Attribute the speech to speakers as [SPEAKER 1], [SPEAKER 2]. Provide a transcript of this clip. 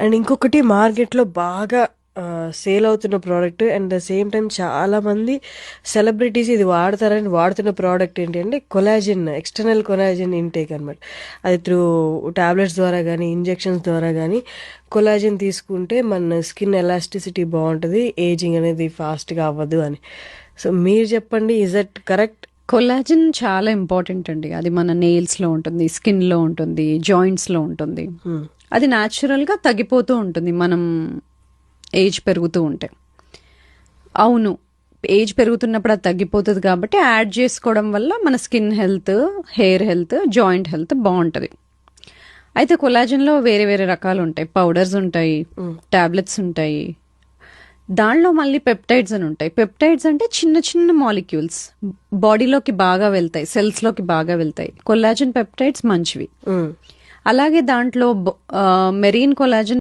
[SPEAKER 1] And ఇంకొకటి మార్కెట్లో బాగా సేల్ అవుతున్న product and the same time చాలా మంది సెలబ్రిటీస్ ఇది వాడతారని వాడుతున్న ప్రోడక్ట్ ఏంటి అంటే కొలాజిన్, ఎక్స్టర్నల్ కొలాజిన్ ఇంటేక్ అనమాట. అది త్రూ టాబ్లెట్స్ ద్వారా కానీ ఇంజెక్షన్స్ ద్వారా కానీ కొలాజిన్ తీసుకుంటే మన స్కిన్ ఎలాస్టిసిటీ బాగుంటుంది, ఏజింగ్ అనేది ఫాస్ట్గా అవ్వదు అని. సో మీరు చెప్పండి, ఇజ్ దట్ కరెక్ట్?
[SPEAKER 2] కొలాజిన్ చాలా ఇంపార్టెంట్ అండి. అది మన నెయిల్స్ లో ఉంటుంది, స్కిన్ లో ఉంటుంది, జాయింట్స్ లో ఉంటుంది. అది న్యాచురల్ గా తగ్గిపోతూ ఉంటుంది మనం ఏజ్ పెరుగుతూ ఉంటే. అవును, ఏజ్ పెరుగుతున్నప్పుడు అది తగ్గిపోతుంది కాబట్టి యాడ్ చేసుకోవడం వల్ల మన skin health, hair health, joint health బాగుంటుంది. అయితే కొలాజిన్లో వేరే వేరే రకాలు ఉంటాయి. పౌడర్స్ ఉంటాయి, టాబ్లెట్స్ ఉంటాయి, దానిలో మళ్ళీ పెప్టైడ్స్ అని ఉంటాయి. పెప్టైడ్స్ అంటే చిన్న చిన్న మాలిక్యూల్స్ బాడీలోకి బాగా వెళ్తాయి, సెల్స్ లోకి బాగా వెళ్తాయి. కొలాజిన్ పెప్టైడ్స్ మంచివి. అలాగే దాంట్లో మెరీన్ కొలాజిన్